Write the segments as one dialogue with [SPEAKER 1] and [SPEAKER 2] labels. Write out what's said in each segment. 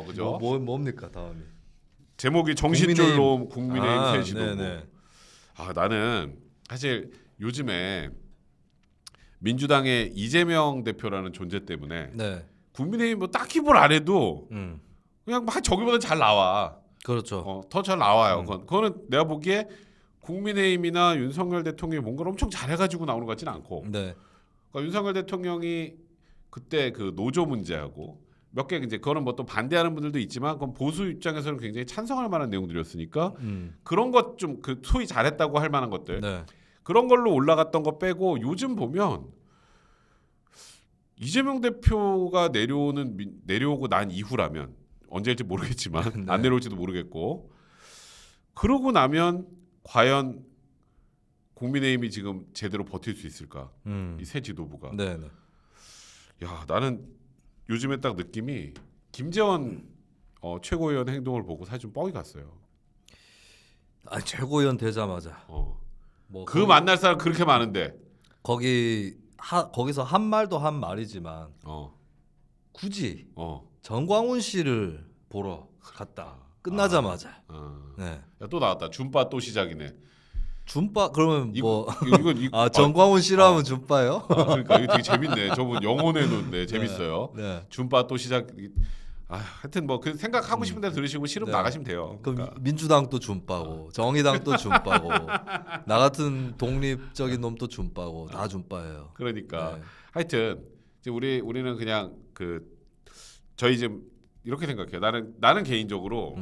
[SPEAKER 1] 그죠?
[SPEAKER 2] 뭡니까 다음이?
[SPEAKER 1] 제목이 정신줄로 국민의힘 새 지도부.
[SPEAKER 2] 네네.
[SPEAKER 1] 나는 사실 요즘에 민주당의 이재명 대표라는 존재 때문에
[SPEAKER 2] 네.
[SPEAKER 1] 국민의힘 뭐 딱히 뭘 안 해도 그냥 막 저기보다 잘 나와.
[SPEAKER 2] 그렇죠.
[SPEAKER 1] 더 잘 나와요. 그거는 내가 보기에 국민의힘이나 윤석열 대통령이 뭔가를 엄청 잘해가지고 나오는 것 같지는 않고.
[SPEAKER 2] 네.
[SPEAKER 1] 그러니까 윤석열 대통령이 그때 그 노조 문제하고 몇 개 이제 그거는 뭐 또 반대하는 분들도 있지만 그건 보수 입장에서는 굉장히 찬성할 만한 내용들이었으니까 그런 것 좀 그 소위 잘했다고 할 만한 것들
[SPEAKER 2] 네.
[SPEAKER 1] 그런 걸로 올라갔던 거 빼고 요즘 보면 이재명 대표가 내려오고 난 이후라면 언제일지 모르겠지만
[SPEAKER 2] 네.
[SPEAKER 1] 안 내려올지도 모르겠고 그러고 나면 과연 국민의힘이 지금 제대로 버틸 수 있을까? 이 새 지도부가.
[SPEAKER 2] 네.
[SPEAKER 1] 야, 나는 요즘에 딱 느낌이 김재원 최고위원 행동을 보고 사실 좀 뻥이 갔어요.
[SPEAKER 2] 최고위원 되자마자 뭐
[SPEAKER 1] 그 만날 사람 그렇게 많은데
[SPEAKER 2] 거기서 한 말도 한 말이지만 굳이 정광훈 씨를 보러 갔다 끝나자마자 네.
[SPEAKER 1] 야, 또 나왔다. 줌바 또 시작이네.
[SPEAKER 2] 줌바 그러면
[SPEAKER 1] 이거
[SPEAKER 2] 정광훈 씨라면 줌바요?
[SPEAKER 1] 그러니까 이거 되게 재밌네. 저분 영혼의 눈네 재밌어요.
[SPEAKER 2] 네.
[SPEAKER 1] 줌바 또 시작. 하여튼 뭐 그 생각하고 싶은 데 들으시고 싫으면 나가시면 돼요.
[SPEAKER 2] 그럼
[SPEAKER 1] 그러니까.
[SPEAKER 2] 민주당도 줌바고 정의당도 줌바고 나 같은 독립적인 놈도 줌바고 다 줌바예요.
[SPEAKER 1] 그러니까
[SPEAKER 2] 네.
[SPEAKER 1] 하여튼 이제 우리는 그냥 저희 지금 이렇게 생각해요. 나는 개인적으로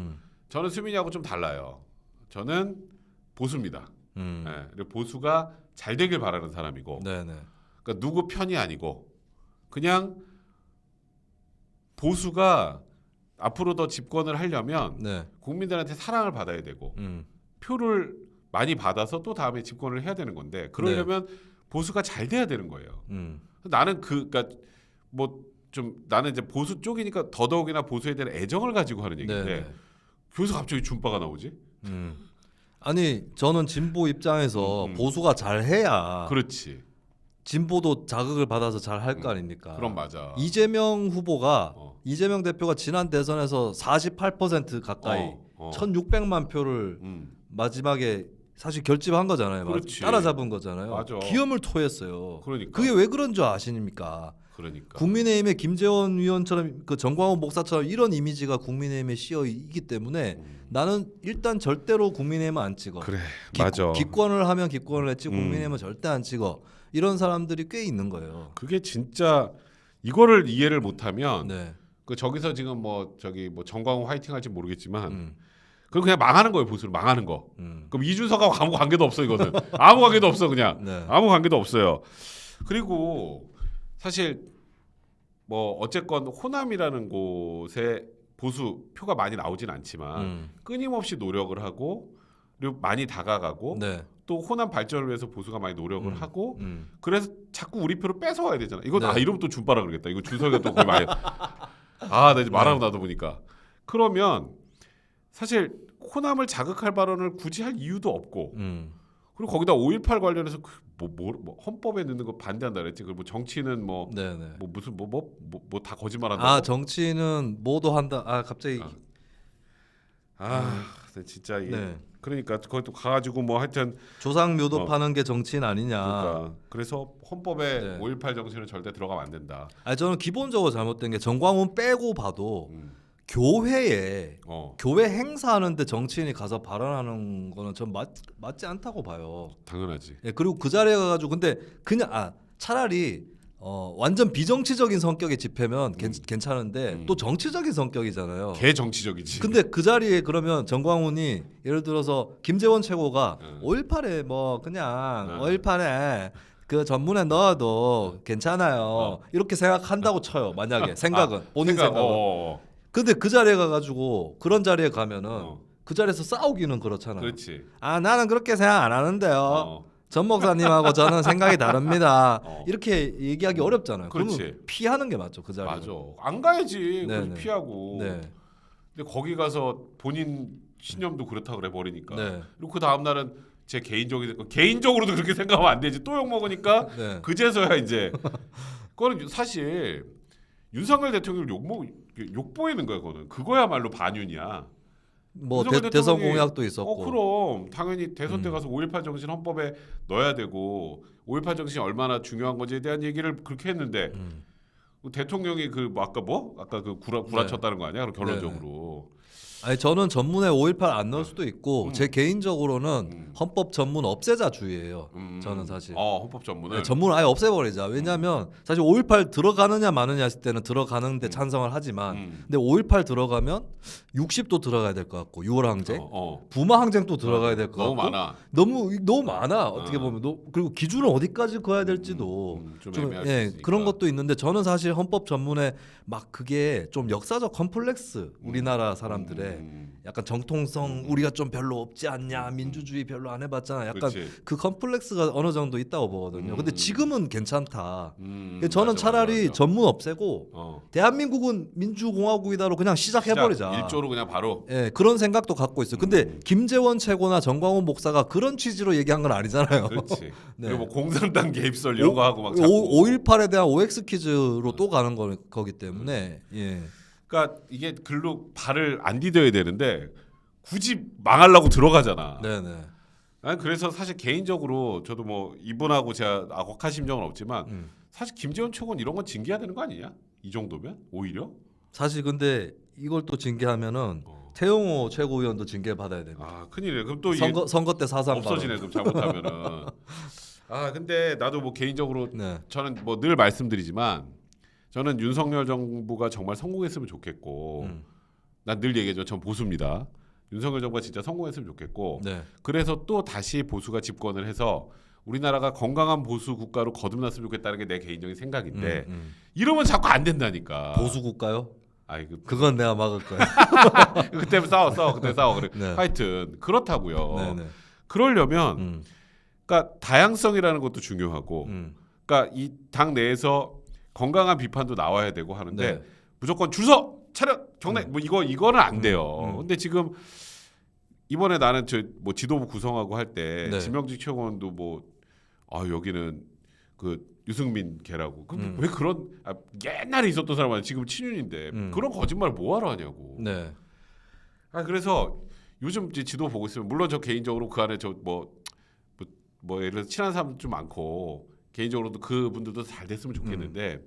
[SPEAKER 1] 저는 수민이하고 좀 달라요. 저는 보수입니다. 네, 그리고 보수가 잘 되길 바라는 사람이고,
[SPEAKER 2] 네네.
[SPEAKER 1] 그러니까 누구 편이 아니고 그냥 보수가 앞으로 더 집권을 하려면
[SPEAKER 2] 네.
[SPEAKER 1] 국민들한테 사랑을 받아야 되고 표를 많이 받아서 또 다음에 집권을 해야 되는 건데 그러려면 보수가 잘 돼야 되는 거예요. 나는 그러니까 뭐 좀 나는 이제 보수 쪽이니까 더더욱이나 보수에 대한 애정을 가지고 하는 얘기인데
[SPEAKER 2] 네네.
[SPEAKER 1] 여기서 갑자기 줌바가 나오지?
[SPEAKER 2] 아니 저는 진보 입장에서 보수가 잘해야
[SPEAKER 1] 그렇지.
[SPEAKER 2] 진보도 자극을 받아서 잘 할 거 아닙니까?
[SPEAKER 1] 그럼 맞아.
[SPEAKER 2] 이재명 후보가 이재명 대표가 지난 대선에서 48% 가까이 1,600만 표를 마지막에 사실 결집한 거잖아요.
[SPEAKER 1] 그렇지.
[SPEAKER 2] 따라잡은 거잖아요.
[SPEAKER 1] 맞아.
[SPEAKER 2] 기염을 토했어요.
[SPEAKER 1] 그러니까.
[SPEAKER 2] 그게 왜 그런 줄 아십니까?
[SPEAKER 1] 그러니까.
[SPEAKER 2] 국민의힘의 김재원 위원처럼 그 정광훈 목사처럼 이런 이미지가 국민의힘에 씌어 있기 때문에 나는 일단 절대로 국민의힘은 안 찍어.
[SPEAKER 1] 그래. 맞아.
[SPEAKER 2] 기권을 하면 기권을 했지 국민의힘은 절대 안 찍어. 이런 사람들이 꽤 있는 거예요.
[SPEAKER 1] 그게 진짜 이거를 이해를 못하면
[SPEAKER 2] 네.
[SPEAKER 1] 그 저기서 지금 뭐 정광훈 화이팅 할지 모르겠지만 그럼 그냥 망하는 거예요. 보수를 망하는 거. 그럼 이준석하고 아무 관계도 없어 이거는. 아무 관계도 없어 그냥.
[SPEAKER 2] 네.
[SPEAKER 1] 아무 관계도 없어요. 그리고 사실 뭐 어쨌건 호남이라는 곳에 보수 표가 많이 나오진 않지만 끊임없이 노력을 하고 그리고 많이 다가가고
[SPEAKER 2] 네.
[SPEAKER 1] 또 호남 발전을 위해서 보수가 많이 노력을 하고 그래서 자꾸 우리 표를 뺏어와야 되잖아. 이거
[SPEAKER 2] 네.
[SPEAKER 1] 이러면 또 준바라 그러겠다. 이거 준석이가 또 거의 많이 나 이제 말하고 나도 보니까 그러면 사실 호남을 자극할 발언을 굳이 할 이유도 없고 그리고 거기다 5.18 관련해서 뭐 헌법에 넣는 거 반대한다 그랬지. 그리고 뭐 정치는 뭐 무슨 뭐 다 거짓말한다.
[SPEAKER 2] 정치는 뭐도 한다. 갑자기
[SPEAKER 1] 진짜 이게
[SPEAKER 2] 네.
[SPEAKER 1] 그러니까 거기 또 가가지고 뭐 하여튼
[SPEAKER 2] 조상묘도 파는 게 정치인 아니냐.
[SPEAKER 1] 그러니까 그래서 헌법에 5.18 정신은 절대 들어가면 안 된다.
[SPEAKER 2] 저는 기본적으로 잘못된 게 정광훈 빼고 봐도 교회에 교회 행사하는데 정치인이 가서 발언하는 거는 전 맞지 않다고 봐요.
[SPEAKER 1] 당연하지.
[SPEAKER 2] 예, 그리고 그 자리에 가가지고 근데 그냥 차라리 완전 비정치적인 성격의 집회면 괜찮은데 또 정치적인 성격이잖아요.
[SPEAKER 1] 개 정치적이지.
[SPEAKER 2] 근데 그 자리에 그러면 정광훈이 예를 들어서 김재원 최고가 5.18에 뭐 그냥 5.18에 그 전문에 넣어도 괜찮아요. 이렇게 생각한다고 쳐요. 만약에 생각은 본인 생각은. 근데 그 자리에 가가지고 그런 자리에 가면은 그 자리에서 싸우기는 그렇잖아요.
[SPEAKER 1] 그렇지.
[SPEAKER 2] 나는 그렇게 생각 안 하는데요. 전 목사님하고 저는 생각이 다릅니다. 이렇게 얘기하기 어렵잖아요.
[SPEAKER 1] 그렇지.
[SPEAKER 2] 그러면 피하는 게 맞죠. 그 자리.
[SPEAKER 1] 맞아. 안 가야지. 그래서
[SPEAKER 2] 네네.
[SPEAKER 1] 피하고.
[SPEAKER 2] 네.
[SPEAKER 1] 근데 거기 가서 본인 신념도 그렇다 그래 버리니까.
[SPEAKER 2] 네.
[SPEAKER 1] 그리고 그 다음 날은 제 개인적으로도 그렇게 생각하면 안 되지. 또 욕 먹으니까
[SPEAKER 2] 네.
[SPEAKER 1] 그제서야 이제 그거는 사실 윤석열 대통령을 욕보이는 거야. 그거야말로 반윤이야.
[SPEAKER 2] 뭐
[SPEAKER 1] 윤석열
[SPEAKER 2] 대선
[SPEAKER 1] 대통령이-
[SPEAKER 2] 공약도 있었고.
[SPEAKER 1] 그럼 당연히 대선 때 가서 5.18 정신 헌법에 넣어야 되고 5.18 정신이 얼마나 중요한 건지에 대한 얘기를 그렇게 했는데 대통령이 아까 그 구라쳤다는 거 아니야? 그럼 결론적으로.
[SPEAKER 2] 아니 저는 전문에 5.18 안 넣을 수도 있고 제 개인적으로는 헌법 전문 없애자주의예요. 저는 사실
[SPEAKER 1] 헌법 전문을.
[SPEAKER 2] 네, 전문을 아예 없애버리자. 왜냐하면 사실 5.18 들어가느냐 마느냐 했을 때는 들어가는데 찬성을 하지만 근데 5.18 들어가면 60도 들어가야 될 것 같고 6월 항쟁, 부마 항쟁도 들어가야 될 것 같고
[SPEAKER 1] 너무 많아.
[SPEAKER 2] 너무 많아. 어떻게 보면 그리고 기준을 어디까지 그어야 될지도
[SPEAKER 1] 좀 애매할 수
[SPEAKER 2] 예,
[SPEAKER 1] 있으니까.
[SPEAKER 2] 그런 것도 있는데 저는 사실 헌법 전문에 막 그게 좀 역사적 컴플렉스 우리나라 사람들의 약간 정통성 우리가 좀 별로 없지 않냐, 민주주의 별로 안 해봤잖아, 약간
[SPEAKER 1] 그렇지.
[SPEAKER 2] 그 컴플렉스가 어느 정도 있다고 보거든요. 근데 지금은 괜찮다. 저는
[SPEAKER 1] 맞아,
[SPEAKER 2] 차라리
[SPEAKER 1] 맞아.
[SPEAKER 2] 전문 없애고 대한민국은 민주공화국이다로 그냥 시작해버리자.
[SPEAKER 1] 일조로 그냥 바로.
[SPEAKER 2] 예, 그런 생각도 갖고 있어요. 근데 김재원 최고나 정광훈 목사가 그런 취지로 얘기한 건 아니잖아요.
[SPEAKER 1] 그렇지.
[SPEAKER 2] 네.
[SPEAKER 1] 그리고 뭐 공산당 개입설 이런 거 하고 막 자꾸.
[SPEAKER 2] 5.18에 대한 OX 퀴즈로 또 가는 거기 때문에 예.
[SPEAKER 1] 그러니까 이게 글로 발을 안 디뎌야 되는데 굳이 망하려고 들어가잖아.
[SPEAKER 2] 네네.
[SPEAKER 1] 난 그래서 사실 개인적으로 저도 뭐 이분하고 제가 악한 심정은 없지만 사실 김재원 최고는 이런 건 징계해야 되는 거 아니냐? 이 정도면 오히려.
[SPEAKER 2] 사실 근데 이걸 또 징계하면은 태영호 최고위원도 징계 받아야 됩니다.
[SPEAKER 1] 아 큰일이네. 그럼 또
[SPEAKER 2] 선거 때 사상
[SPEAKER 1] 없어지네. 그럼 잘못하면은. 아 근데 나도 뭐 개인적으로
[SPEAKER 2] 네.
[SPEAKER 1] 저는 뭐 늘 말씀드리지만 저는 윤석열 정부가 정말 성공했으면 좋겠고 난 늘 얘기하죠. 전 보수입니다. 윤석열 정부가 진짜 성공했으면 좋겠고
[SPEAKER 2] 네.
[SPEAKER 1] 그래서 또 다시 보수가 집권을 해서 우리나라가 건강한 보수 국가로 거듭났으면 좋겠다는 게 내 개인적인 생각인데 이러면 자꾸 안 된다니까.
[SPEAKER 2] 보수 국가요?
[SPEAKER 1] 아이
[SPEAKER 2] 그건 내가 막을 거야.
[SPEAKER 1] 그때 싸워 그때 싸워 그래.
[SPEAKER 2] 네.
[SPEAKER 1] 하여튼 그렇다고요.
[SPEAKER 2] 네네.
[SPEAKER 1] 그러려면 그러니까 다양성이라는 것도 중요하고 그러니까 이 당 내에서 건강한 비판도 나와야 되고 하는데
[SPEAKER 2] 네.
[SPEAKER 1] 무조건 줄서 차렷 경례 뭐 이거는 안 돼요. 근데 지금 이번에 나는 저 뭐 지도부 구성하고 할 때
[SPEAKER 2] 네.
[SPEAKER 1] 지명직 최고원도 뭐 여기는 그 유승민 걔라고 왜 그런 옛날에 있었던 사람은 지금 친윤인데 그런 거짓말 뭐하러 하냐고.
[SPEAKER 2] 네.
[SPEAKER 1] 그래서 요즘 이제 지도 보고 있으면 물론 저 개인적으로 그 안에 저 뭐 예를 들어서 친한 사람 좀 많고 개인적으로도 그분들도 잘 됐으면 좋겠는데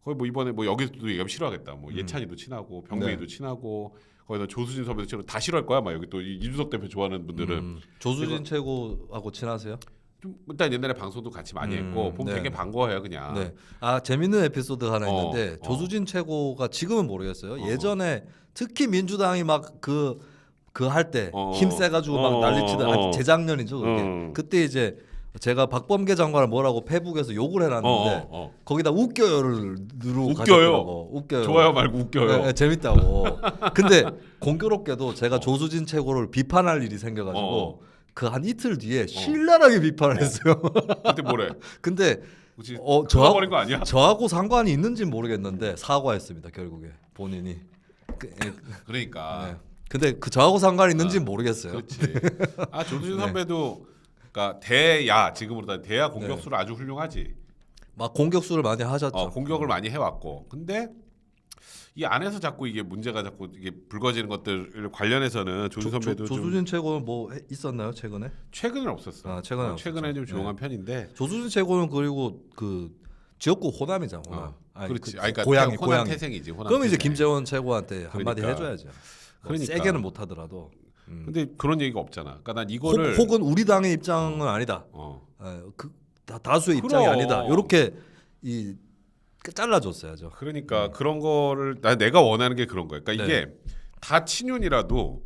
[SPEAKER 1] 거의 뭐 이번에 뭐 여기서도 얘기하면 싫어하겠다. 뭐 예찬이도 친하고 병명이도 친하고 거기다 조수진 선배도 친하고 다 싫어할 거야. 막 여기 또 이준석 대표 좋아하는 분들은
[SPEAKER 2] 조수진 최고하고 친하세요?
[SPEAKER 1] 좀 일단 옛날에 방송도 같이 많이 했고 보면
[SPEAKER 2] 네.
[SPEAKER 1] 되게 반가워해요 그냥.
[SPEAKER 2] 네. 재밌는 에피소드 하나 있는데 조수진 최고가 지금은 모르겠어요. 예전에 특히 민주당이 막 그 할 때 힘세가지고 막 난리치던 재작년이죠 그게. 그때 이제 제가 박범계 장관을 뭐라고 페북에서 욕을 해놨는데 거기다 웃겨요를 누르고 가셨더라고. 웃겨요.
[SPEAKER 1] 좋아요 말고 웃겨요.
[SPEAKER 2] 네, 재밌다고. 근데 공교롭게도 제가 조수진 최고를 비판할 일이 생겨가지고 그 한 이틀 뒤에 신랄하게 비판을 했어요.
[SPEAKER 1] 그때 뭐래?
[SPEAKER 2] 근데
[SPEAKER 1] 혹시
[SPEAKER 2] 저하고
[SPEAKER 1] 거 아니야?
[SPEAKER 2] 저하고 상관이 있는지는 모르겠는데 사과했습니다 결국에 본인이.
[SPEAKER 1] 그러니까.
[SPEAKER 2] 네. 근데 그 저하고 상관이 있는지는 모르겠어요.
[SPEAKER 1] 그렇지. 조수진 선배도 그러니까 지금으로 다 대야 공격수를 아주 훌륭하지.
[SPEAKER 2] 막 공격수를 많이 하셨죠.
[SPEAKER 1] 공격을 많이 해왔고, 근데 이 안에서 자꾸 이게 문제가 자꾸 이게 불거지는 것들 관련해서는 조수진 선배도
[SPEAKER 2] 조수진 최고는 뭐 있었나요 최근에?
[SPEAKER 1] 최근은 없었어.
[SPEAKER 2] 최근에
[SPEAKER 1] 좀 조용한 편인데.
[SPEAKER 2] 조수진 최고는 그리고 그 지역구 호남이잖아. 호남.
[SPEAKER 1] 그렇지.
[SPEAKER 2] 그러니까
[SPEAKER 1] 고향이
[SPEAKER 2] 고향
[SPEAKER 1] 태생이지. 호남
[SPEAKER 2] 그럼 이제
[SPEAKER 1] 태생.
[SPEAKER 2] 김재원 최고한테 한마디
[SPEAKER 1] 그러니까.
[SPEAKER 2] 해줘야죠.
[SPEAKER 1] 그러니까.
[SPEAKER 2] 세게는 못하더라도.
[SPEAKER 1] 근데 그런 얘기가 없잖아. 그러니까 난 이거를
[SPEAKER 2] 혹은 우리 당의 입장은 아니다. 다수의 입장이 아니다. 이렇게 잘라줬어야죠.
[SPEAKER 1] 그러니까 그런 거를 내가 원하는 게 그런 거야. 그러니까 이게 다 친윤이라도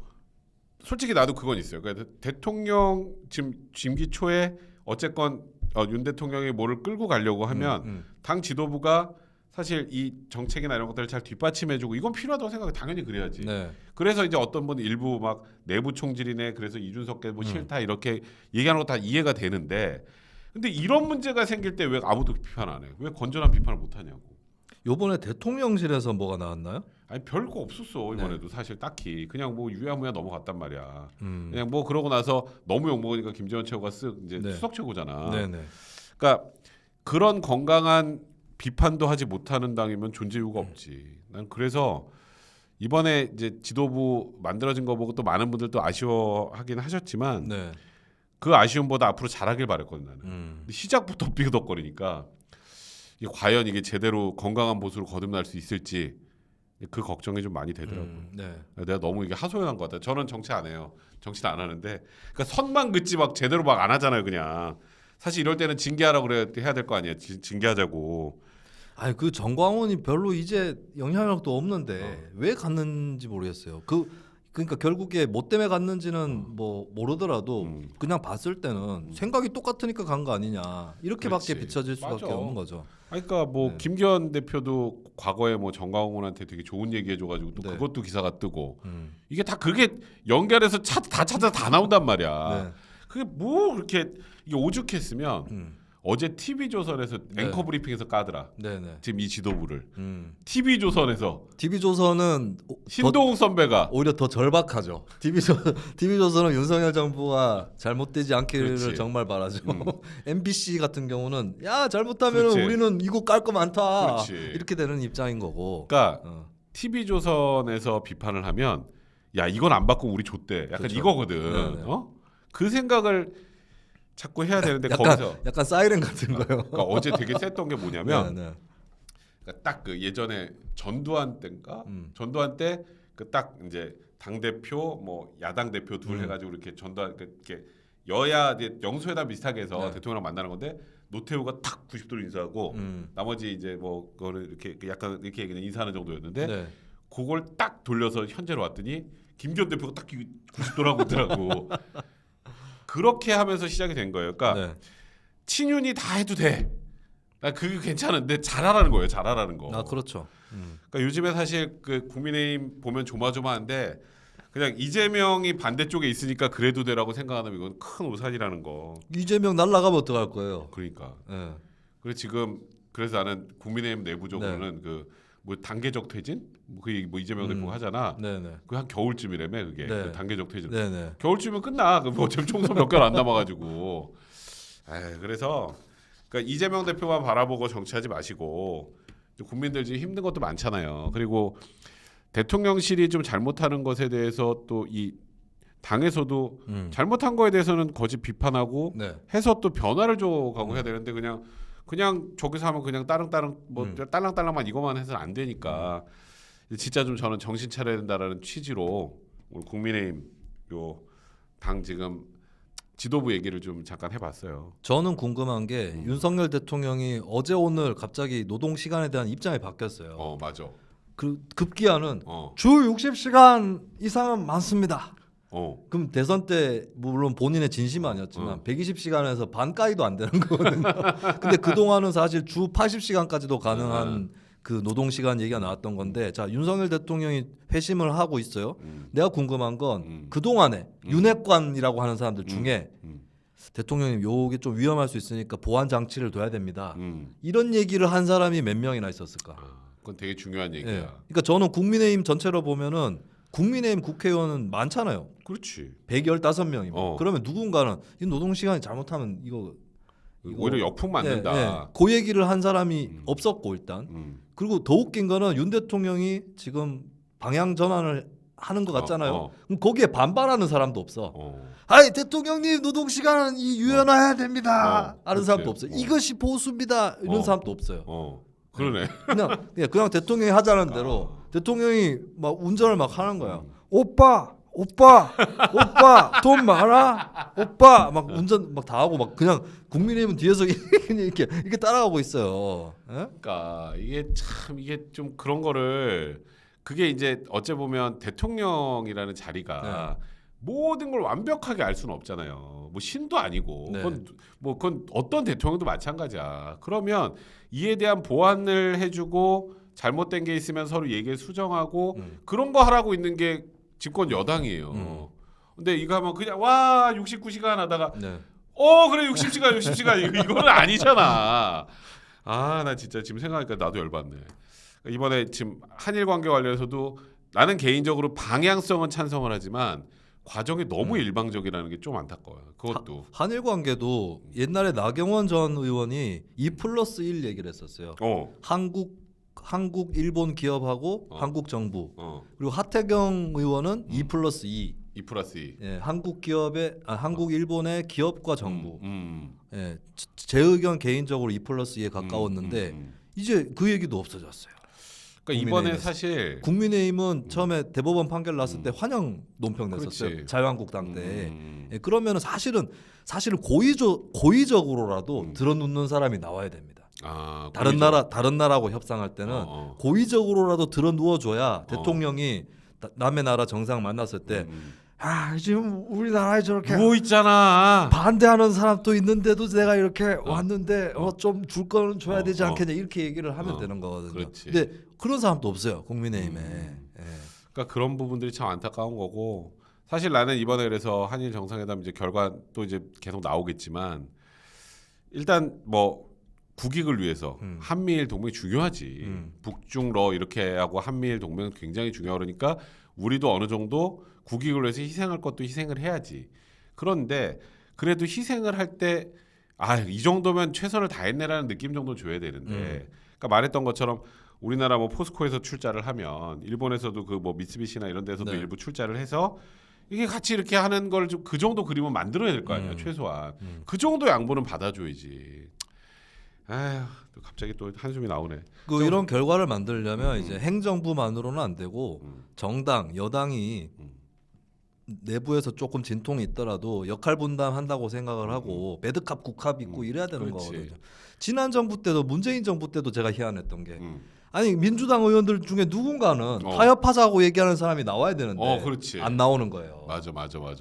[SPEAKER 1] 솔직히 나도 그건 있어요. 그러니까 대통령 지금 임기 초에 어쨌건 윤 대통령이 뭐를 끌고 가려고 하면 당 지도부가 사실 이 정책이나 이런 것들을 잘 뒷받침해주고 이건 필요하다고 생각해. 당연히 그래야지.
[SPEAKER 2] 네.
[SPEAKER 1] 그래서 이제 어떤 분 일부 막 내부 총질이네. 그래서 이준석께 뭐 싫다 이렇게 얘기하는 거 다 이해가 되는데, 근데 이런 문제가 생길 때 왜 아무도 비판 안 해? 왜 건전한 비판을 못 하냐고.
[SPEAKER 2] 요번에 대통령실에서 뭐가 나왔나요?
[SPEAKER 1] 아니 별거 없었어 이번에도. 사실 딱히 그냥 뭐 유야무야 넘어갔단 말이야. 그냥 뭐 그러고 나서 너무 욕 먹으니까 김재원 최고가 쓱 이제 수석 최고잖아.
[SPEAKER 2] 네네.
[SPEAKER 1] 그러니까 그런 건강한 비판도 하지 못하는 당이면 존재 이유가 없지. 난 그래서 이번에 이제 지도부 만들어진 거 보고 또 많은 분들 또 아쉬워하긴 하셨지만
[SPEAKER 2] 네.
[SPEAKER 1] 그 아쉬움보다 앞으로 잘하길 바랬거든 나는. 근데 시작부터 삐그덕거리니까 이게 과연 이게 제대로 건강한 보수로 거듭날 수 있을지 그 걱정이 좀 많이 되더라고요.
[SPEAKER 2] 네.
[SPEAKER 1] 내가 너무 이게 하소연한 것 같아요. 저는 정치 안 해요. 정치는 안 하는데 그러니까 선만 긋지 막 제대로 막 안 하잖아요. 그냥 사실 이럴 때는 징계하라고 그래 해야 될 거 아니에요. 징계하자고.
[SPEAKER 2] 아니 그 정광훈이 별로 이제 영향력도 없는데 왜 갔는지 모르겠어요. 그러니까 결국에 뭐 때문에 갔는지는 뭐 모르더라도 그냥 봤을 때는 생각이 똑같으니까 간 거 아니냐 이렇게밖에
[SPEAKER 1] 그렇지.
[SPEAKER 2] 비춰질 수밖에
[SPEAKER 1] 맞아.
[SPEAKER 2] 없는 거죠.
[SPEAKER 1] 그러니까 뭐
[SPEAKER 2] 네.
[SPEAKER 1] 김기현 대표도 과거에 뭐 정광훈한테 되게 좋은 얘기해줘가지고 또
[SPEAKER 2] 네.
[SPEAKER 1] 그것도 기사가 뜨고 이게 다 그게 연결해서 다 찾아 다 나온단 말이야.
[SPEAKER 2] 네.
[SPEAKER 1] 그게 뭐 그렇게 이게 오죽했으면 어제 TV조선에서
[SPEAKER 2] 네.
[SPEAKER 1] 앵커 브리핑에서 까더라.
[SPEAKER 2] 네네.
[SPEAKER 1] 지금 이 지도부를 TV조선에서
[SPEAKER 2] TV조선은
[SPEAKER 1] 신동욱 선배가
[SPEAKER 2] 오히려 더 절박하죠. TV조선은 윤석열 정부가 잘못되지 않기를
[SPEAKER 1] 그렇지.
[SPEAKER 2] 정말 바라죠. MBC 같은 경우는 야 잘못하면
[SPEAKER 1] 그렇지.
[SPEAKER 2] 우리는 이거 깔 거 많다.
[SPEAKER 1] 그렇지.
[SPEAKER 2] 이렇게 되는 입장인 거고.
[SPEAKER 1] 그러니까
[SPEAKER 2] 어.
[SPEAKER 1] TV조선에서 비판을 하면 야 이건 안 바꾸면 우리 좆대. 약간
[SPEAKER 2] 그렇죠.
[SPEAKER 1] 이거거든.
[SPEAKER 2] 네네.
[SPEAKER 1] 그 생각을 자꾸 해야 되는데 거기서
[SPEAKER 2] 약간 사이렌 같은 거요.
[SPEAKER 1] 그러니까 어제 되게 셌던 게 뭐냐면
[SPEAKER 2] 네, 네.
[SPEAKER 1] 그러니까 딱 그 예전에 전두환 때인가 전두환 때 그 딱 이제 당 대표 뭐 야당 대표 둘 해가지고 이렇게 전두환 이렇게 여야 이제 영수회담 비슷하게 해서
[SPEAKER 2] 네.
[SPEAKER 1] 대통령랑 만나는 건데 노태우가 탁 90도로 인사하고 나머지 이제 뭐 그거를 이렇게 약간 이렇게 그냥 인사하는 정도였는데
[SPEAKER 2] 네.
[SPEAKER 1] 그걸 딱 돌려서 현재로 왔더니 김기현 대표가 딱 90도로 하고 있더라고. 그렇게 하면서 시작이 된 거예요. 그러니까
[SPEAKER 2] 네.
[SPEAKER 1] 친윤이 다 해도 돼. 나 그게 괜찮은데 잘하라는 거예요. 잘하라는 거.
[SPEAKER 2] 아 그렇죠.
[SPEAKER 1] 그러니까 요즘에 사실 그 국민의힘 보면 조마조마한데 그냥 이재명이 반대쪽에 있으니까 그래도 되라고 생각하면 이건 큰 오산이라는 거.
[SPEAKER 2] 이재명 날라가면 어떡할 거예요?
[SPEAKER 1] 그러니까.
[SPEAKER 2] 네.
[SPEAKER 1] 그래서 지금 그래서 나는 국민의힘 내부적으로는 그 뭐 단계적 퇴진 뭐 이재명 대표가 하잖아.
[SPEAKER 2] 네네.
[SPEAKER 1] 그 한 겨울쯤이라며 그게
[SPEAKER 2] 네.
[SPEAKER 1] 그 단계적 퇴진.
[SPEAKER 2] 네네.
[SPEAKER 1] 겨울쯤이면 끝나. 그 뭐 어차피 총선 몇 개월 안 남아가지고. 그래서 그러니까 이재명 대표만 바라보고 정치하지 마시고 국민들 지금 힘든 것도 많잖아요. 그리고 대통령실이 좀 잘못하는 것에 대해서 또 이 당에서도 잘못한 거에 대해서는 거짓 비판하고
[SPEAKER 2] 네.
[SPEAKER 1] 해서 또 변화를 줘가고 해야 되는데 그냥 저기서 하면 그냥 따릉따릉 뭐 딸랑딸랑만 이것만 해서는 안 되니까 진짜 좀 저는 정신 차려야 된다라는 취지로 오늘 국민의힘 요 당 지금 지도부 얘기를 좀 잠깐 해봤어요.
[SPEAKER 2] 저는 궁금한 게 윤석열 대통령이 어제 오늘 갑자기 노동 시간에 대한 입장이 바뀌었어요.
[SPEAKER 1] 맞아.
[SPEAKER 2] 그 급기야는
[SPEAKER 1] 어.
[SPEAKER 2] 주 60시간 이상은 많습니다.
[SPEAKER 1] 어.
[SPEAKER 2] 그럼 대선 때 물론 본인의 진심은 아니었지만 120시간에서 반가이도 안 되는 거거든요. 근데 그동안은 사실 주 80시간까지도 가능한 그 노동 시간 얘기가 나왔던 건데 자 윤석열 대통령이 회심을 하고 있어요. 내가 궁금한 건 그동안에 윤핵관이라고 하는 사람들 중에 대통령님 요게 좀 위험할 수 있으니까 보안 장치를 둬야 됩니다. 이런 얘기를 한 사람이 몇 명이나 있었을까?
[SPEAKER 1] 그건 되게 중요한 얘기야.
[SPEAKER 2] 예. 그러니까 저는 국민의힘 전체로 보면은 국민의힘 국회의원은 많잖아요.
[SPEAKER 1] 그렇지.
[SPEAKER 2] 115명이면 그러면 누군가는 이 노동 시간이 잘못하면 이거
[SPEAKER 1] 오히려 역풍 맞는다.
[SPEAKER 2] 예, 예. 그 얘기를 한 사람이 없었고 일단 그리고 더 웃긴 거는 윤 대통령이 지금 방향 전환을 하는 것 같잖아요. 그럼 거기에 반발하는 사람도 없어. 아이 대통령님 노동 시간은 유연화해야 됩니다. 하는 사람도 없어요. 이것이 보수입니다. 이런 사람도 없어요.
[SPEAKER 1] 그러네.
[SPEAKER 2] 그냥 대통령이 하자는 대로 대통령이 막 운전을 막 하는 거야. 오빠 돈 많아? 오빠 막 운전 막 다 하고 막 그냥 국민의힘은 뒤에서 이렇게 따라가고 있어요. 예?
[SPEAKER 1] 그러니까 이게 좀 그런 거를 그게 이제 어째 보면 대통령이라는 자리가 모든 걸 완벽하게 알 수는 없잖아요. 뭐 신도 아니고
[SPEAKER 2] 네.
[SPEAKER 1] 그건 어떤 대통령도 마찬가지야. 그러면 이에 대한 보완을 해주고 잘못된 게 있으면 서로 얘기 수정하고 그런 거 하라고 있는 게 집권 여당이에요. 근데 이거 하면 그냥 와 69시간 하다가
[SPEAKER 2] 네.
[SPEAKER 1] 그래 60시간 이거는 아니잖아. 나 진짜 지금 생각하니까 나도 열받네. 이번에 지금 한일 관계 관련해서도 나는 개인적으로 방향성은 찬성을 하지만 과정이 너무 일방적이라는 게 좀 안타까워요. 그것도
[SPEAKER 2] 한일 관계도 옛날에 나경원 전 의원이 2+1 얘기를 했었어요. 한국 일본 기업하고 한국 정부 그리고 하태경 의원은 2+2
[SPEAKER 1] 2+2
[SPEAKER 2] 예, 한국 일본의 기업과 정부 예, 제 의견 개인적으로 2+2에 가까웠는데 이제 그 얘기도 없어졌어요.
[SPEAKER 1] 그러니까 이번에 사실
[SPEAKER 2] 국민의힘은 처음에 대법원 판결 났을 때 환영 논평 냈었어요.
[SPEAKER 1] 그렇지.
[SPEAKER 2] 자유한국당 때. 예, 그러면은 사실은 고의적으로라도 들어눕는 사람이 나와야 됩니다. 다른 나라하고 협상할 때는 고의적으로라도 들어누워줘야 대통령이 남의 나라 정상 만났을 때 지금 우리나라에 저렇게
[SPEAKER 1] 누워 있잖아.
[SPEAKER 2] 반대하는 사람도 있는데도 내가 이렇게 왔는데 좀 줄 거는 줘야 되지 않겠냐 이렇게 얘기를 하면 되는 거거든요.
[SPEAKER 1] 그렇지.
[SPEAKER 2] 근데 그런 사람도 없어요. 국민의힘에. 예.
[SPEAKER 1] 그러니까 그런 부분들이 참 안타까운 거고 사실 나는 이번에 그래서 한일 정상회담 이제 결과 또 이제 계속 나오겠지만 일단 뭐 국익을 위해서 한미일 동맹이 중요하지. 북중러 이렇게 하고 한미일 동맹은 굉장히 중요하고 그러니까 우리도 어느 정도 국익을 위해서 희생할 것도 희생을 해야지. 그런데 그래도 희생을 할 때 이 정도면 최선을 다했네라는 느낌 정도 줘야 되는데 그러니까 말했던 것처럼 우리나라 뭐 포스코에서 출자를 하면 일본에서도 그 뭐 미쓰비시나 이런 데서도
[SPEAKER 2] 네.
[SPEAKER 1] 일부 출자를 해서 이게 같이 이렇게 하는 걸 좀 그 정도 그림은 만들어야 될 거 아니야 최소한 그 정도 양보는 받아줘야지. 또 갑자기 또 한숨이 나오네.
[SPEAKER 2] 이런 결과를 만들려면 이제 행정부만으로는 안 되고 정당, 여당이 내부에서 조금 진통이 있더라도 역할 분담한다고 생각을 하고 매드캅 국캅 있고 이래야 되는
[SPEAKER 1] 그렇지.
[SPEAKER 2] 거거든요. 지난 정부 때도 문재인 정부 때도 제가 희한했던 게 아니 민주당 의원들 중에 누군가는 타협하자고 얘기하는 사람이 나와야 되는데
[SPEAKER 1] 그렇지.
[SPEAKER 2] 안 나오는 거예요.
[SPEAKER 1] 맞아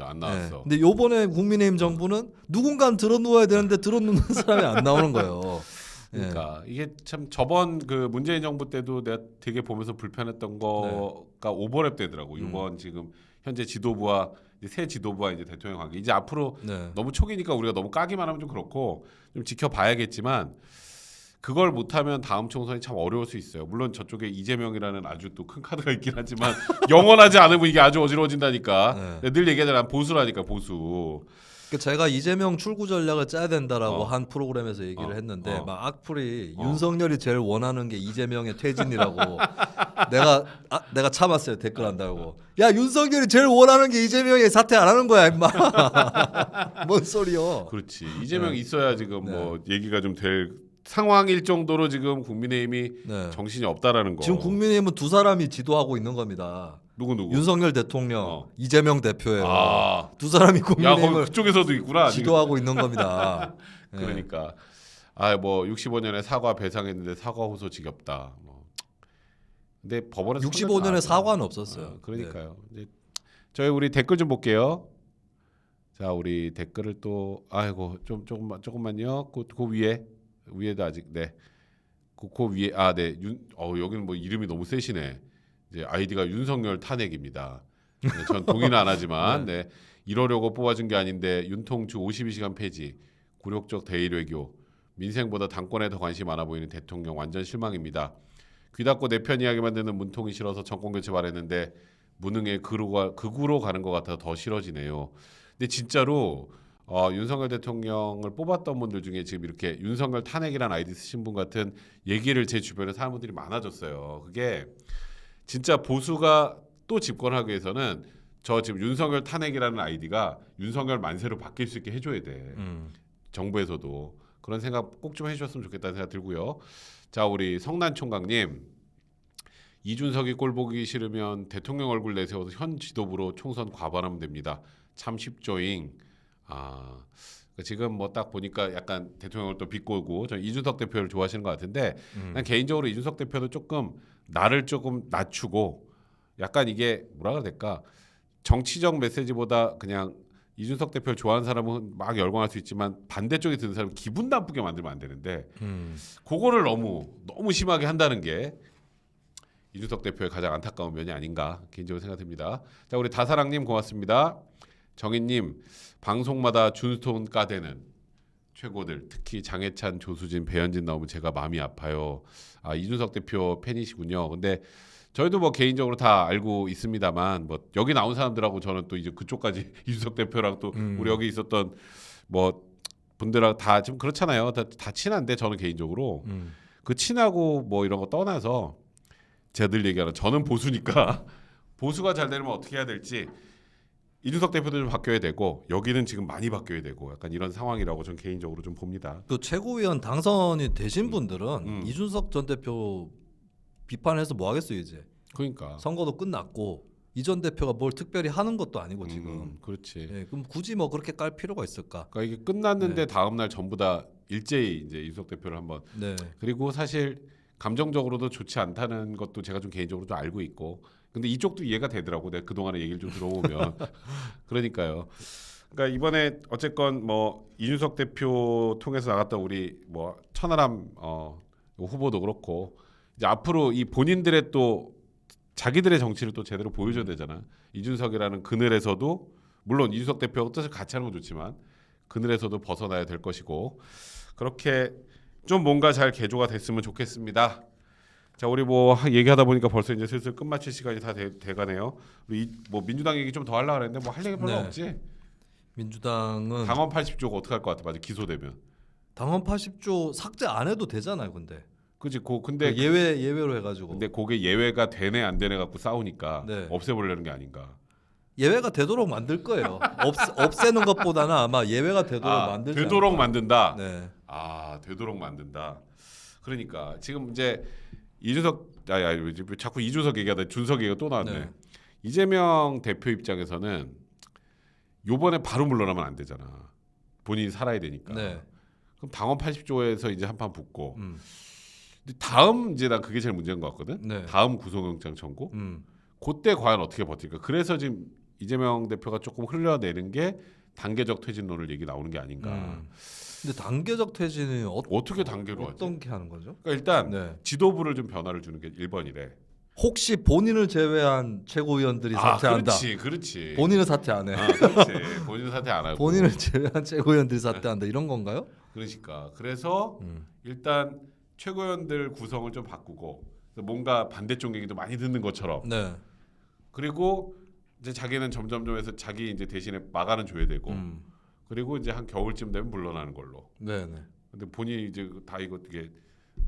[SPEAKER 1] 안 나왔어.
[SPEAKER 2] 근데 요번에 국민의힘 정부는 누군가는 들어누워야 되는데 들어누는 사람이 안 나오는 거예요.
[SPEAKER 1] 그러니까 이게 참 저번 그 문재인 정부 때도 내가 되게 보면서 불편했던 거가 오버랩 되더라고. 이번 지금 현재 지도부와 이제 새 지도부와 이제 대통령 관계. 이제 앞으로 너무 초기니까 우리가 너무 까기만 하면 좀 그렇고 좀 지켜봐야겠지만 그걸 못하면 다음 총선이 참 어려울 수 있어요. 물론 저쪽에 이재명이라는 아주 또 큰 카드가 있긴 하지만 영원하지 않으면 이게 아주 어지러워진다니까. 늘 얘기하잖아. 보수라니까 보수.
[SPEAKER 2] 제가 이재명 출구 전략을 짜야 된다라고 한 프로그램에서 얘기를 했는데 막 악플이 윤석열이 제일 원하는 게 이재명의 퇴진이라고 내가 참았어요. 댓글 한다고. 야 윤석열이 제일 원하는 게 이재명이 사퇴 안 하는 거야 임마. 뭔 소리요.
[SPEAKER 1] 그렇지. 이재명이 있어야 지금 뭐 얘기가 좀 될 상황일 정도로 지금 국민의힘이 정신이 없다라는 거.
[SPEAKER 2] 지금 국민의힘은 두 사람이 지도하고 있는 겁니다.
[SPEAKER 1] 누구?
[SPEAKER 2] 윤석열 대통령, 이재명 대표예요. 두 사람이 국민의힘을
[SPEAKER 1] 그쪽에서도 있구나.
[SPEAKER 2] 지도하고 있는 겁니다.
[SPEAKER 1] 그러니까 뭐 65년에 사과 배상했는데 사과 호소 지겹다. 근데 법원에서
[SPEAKER 2] 65년에 사과는 없었어요.
[SPEAKER 1] 그러니까요. 이제 저희 우리 댓글 좀 볼게요. 자, 우리 댓글을 또 조금만요. 그 위에도 아직 그 위에 여기는 뭐 이름이 너무 세시네. 이제 아이디가 윤석열 탄핵입니다. 전 동의는 안 하지만 이러려고 뽑아준 게 아닌데 윤통주 52시간 폐지, 굴욕적 대일 외교, 민생보다 당권에 더 관심이 많아 보이는 대통령 완전 실망입니다. 귀 닫고 내 편 이야기만 듣는 문통이 싫어서 정권 교체 바랬는데 무능에 극우로 가는 것 같아 더 싫어지네요. 근데 진짜로 윤석열 대통령을 뽑았던 분들 중에 지금 이렇게 윤석열 탄핵이라는 아이디 쓰신 분 같은 얘기를 제 주변에 사는 분들이 많아졌어요. 그게 진짜 보수가 또 집권하기 위해서는 저 지금 윤석열 탄핵이라는 아이디가 윤석열 만세로 바뀔 수 있게 해줘야 돼. 정부에서도 그런 생각 꼭 좀 해주셨으면 좋겠다는 생각 들고요. 자, 우리 성난 총각님, 이준석이 꼴 보기 싫으면 대통령 얼굴 내세워서 현 지도부로 총선 과반하면 됩니다. 참 쉽죠잉. 지금 뭐 딱 보니까 약간 대통령을 또 비꼬고 저 이준석 대표를 좋아하시는 것 같은데 난 개인적으로 이준석 대표도 조금 나를 조금 낮추고 약간 이게 뭐라 그래야 될까, 정치적 메시지보다 그냥 이준석 대표를 좋아하는 사람은 막 열광할 수 있지만 반대쪽에 드는 사람은 기분 나쁘게 만들면 안 되는데 그거를 너무 심하게 한다는 게 이준석 대표의 가장 안타까운 면이 아닌가 개인적으로 생각됩니다. 자, 우리 다사랑님 고맙습니다. 정인님, 방송마다 준스톤 까대는 최고들, 특히 장해찬, 조수진, 배현진 나오면 제가 마음이 아파요. 이준석 대표 팬이시군요. 근데 저희도 뭐 개인적으로 다 알고 있습니다만 뭐 여기 나온 사람들하고 저는 또 이제 그쪽까지 이준석 대표랑 또 우리 여기 있었던 뭐 분들하고 다 좀 그렇잖아요. 다 친한데 저는 개인적으로 그 친하고 뭐 이런 거 떠나서 제가 늘 얘기하는 저는 보수니까 보수가 잘 되려면 어떻게 해야 될지 이준석 대표도 좀 바뀌어야 되고 여기는 지금 많이 바뀌어야 되고 약간 이런 상황이라고 저는 개인적으로 좀 봅니다.
[SPEAKER 2] 그 최고위원 당선이 되신 분들은 이준석 전 대표 비판해서 뭐 하겠어요 이제.
[SPEAKER 1] 그러니까
[SPEAKER 2] 선거도 끝났고 이 전 대표가 뭘 특별히 하는 것도 아니고 지금.
[SPEAKER 1] 그렇지.
[SPEAKER 2] 예, 그럼 굳이 뭐 그렇게 깔 필요가 있을까?
[SPEAKER 1] 그러니까 이게 끝났는데 다음 날 전부 다 일제히 이제 이준석 대표를 한번
[SPEAKER 2] 네.
[SPEAKER 1] 그리고 사실 감정적으로도 좋지 않다는 것도 제가 좀 개인적으로 좀 알고 있고 근데 이쪽도 이해가 되더라고 내가 그동안에 얘기를 좀 들어보면 그러니까요. 그러니까 이번에 어쨌건 뭐 이준석 대표 통해서 나갔던 우리 뭐 천하람 후보도 그렇고 이제 앞으로 이 본인들의 또 자기들의 정치를 또 제대로 보여줘야 되잖아. 이준석이라는 그늘에서도 물론 이준석 대표가 뜻을 같이 하는 건 좋지만 그늘에서도 벗어나야 될 것이고 그렇게 좀 뭔가 잘 개조가 됐으면 좋겠습니다. 자 우리 뭐 얘기하다 보니까 벌써 이제 슬슬 끝마칠 시간이 다 돼가네요. 우리 뭐 민주당 얘기 좀 더 하려고 그랬는데 뭐 할 얘기 별로
[SPEAKER 2] 네.
[SPEAKER 1] 없지.
[SPEAKER 2] 민주당은
[SPEAKER 1] 당원 80조가 어떻게 할 것 같아? 맞아 기소되면.
[SPEAKER 2] 당원 80조 삭제 안 해도 되잖아요, 근데.
[SPEAKER 1] 그지? 근데
[SPEAKER 2] 예외로 해가지고.
[SPEAKER 1] 근데 그게 예외가 되네 안 되네 갖고 싸우니까
[SPEAKER 2] 네.
[SPEAKER 1] 없애보려는 게 아닌가.
[SPEAKER 2] 예외가 되도록 만들 거예요. 없애는 것보다는 아마 예외가 되도록 만들지
[SPEAKER 1] 되도록
[SPEAKER 2] 않을까.
[SPEAKER 1] 만든다.
[SPEAKER 2] 네.
[SPEAKER 1] 되도록 만든다. 그러니까 지금 이제 이준석 자꾸 이준석 얘기하다 준석 얘기가 또 나왔네.
[SPEAKER 2] 네.
[SPEAKER 1] 이재명 대표 입장에서는 요번에 바로 물러나면 안 되잖아. 본인이 살아야 되니까.
[SPEAKER 2] 네.
[SPEAKER 1] 그럼 당원 80조에서 이제 한판 붙고. 근데 다음 이제 난 그게 제일 문제인 것 같거든.
[SPEAKER 2] 네.
[SPEAKER 1] 다음 구속영장 청구. 그때 과연 어떻게 버틸까? 그래서 지금 이재명 대표가 조금 흘려내는 게 단계적 퇴진론을 얘기 나오는 게 아닌가.
[SPEAKER 2] 근데 단계적 퇴진은
[SPEAKER 1] 어떻게 단계로 하지?
[SPEAKER 2] 어떻게 하는 거죠?
[SPEAKER 1] 그러니까 일단
[SPEAKER 2] 네.
[SPEAKER 1] 지도부를 좀 변화를 주는 게 1번이래.
[SPEAKER 2] 혹시 본인을 제외한 최고위원들이 사퇴한다.
[SPEAKER 1] 그렇지.
[SPEAKER 2] 본인은 사퇴 안 해.
[SPEAKER 1] 그렇지. 본인은 사퇴 안 하고.
[SPEAKER 2] 본인을 제외한 최고위원들이 사퇴한다. 이런 건가요?
[SPEAKER 1] 그러니까 그래서 일단 최고위원들 구성을 좀 바꾸고 뭔가 반대쪽 얘기도 많이 듣는 것처럼.
[SPEAKER 2] 네.
[SPEAKER 1] 그리고 이제 자기는 점점점 해서 자기 이제 대신에 마가는 줘야 되고. 그리고 이제 한 겨울쯤 되면 물러나는 걸로.
[SPEAKER 2] 네, 네.
[SPEAKER 1] 근데 본인이 이제 다 이거 되게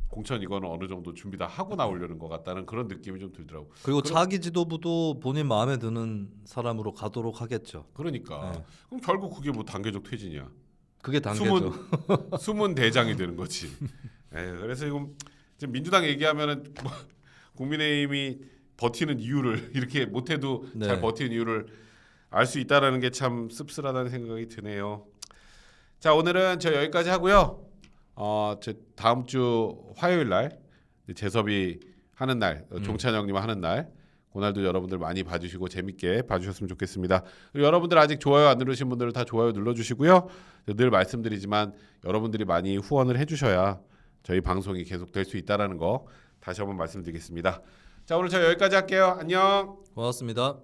[SPEAKER 1] 공천 이거는 어느 정도 준비 다 하고 나오려는 것 같다는 그런 느낌이 좀 들더라고.
[SPEAKER 2] 그리고 차기 지도부도 본인 마음에 드는 사람으로 가도록 하겠죠.
[SPEAKER 1] 그러니까
[SPEAKER 2] 네.
[SPEAKER 1] 그럼 결국 그게 뭐 단계적 퇴진이야.
[SPEAKER 2] 그게 단계죠.
[SPEAKER 1] 숨은 대장이 되는 거지. 그래서 지금 민주당 얘기하면은 뭐 국민의힘이 버티는 이유를 이렇게 못해도
[SPEAKER 2] 네.
[SPEAKER 1] 잘 버티는 이유를 알 수 있다라는 게 참 씁쓸하다는 생각이 드네요. 자 오늘은 저 여기까지 하고요. 제 다음 주 화요일 날 재섭이 하는 날, 종찬영님 하는 날, 그날도 여러분들 많이 봐주시고 재밌게 봐주셨으면 좋겠습니다. 그리고 여러분들 아직 좋아요 안 누르신 분들은 다 좋아요 눌러주시고요. 늘 말씀드리지만 여러분들이 많이 후원을 해주셔야 저희 방송이 계속 될 수 있다라는 거 다시 한번 말씀드리겠습니다. 자 오늘 저 여기까지 할게요. 안녕.
[SPEAKER 2] 고맙습니다.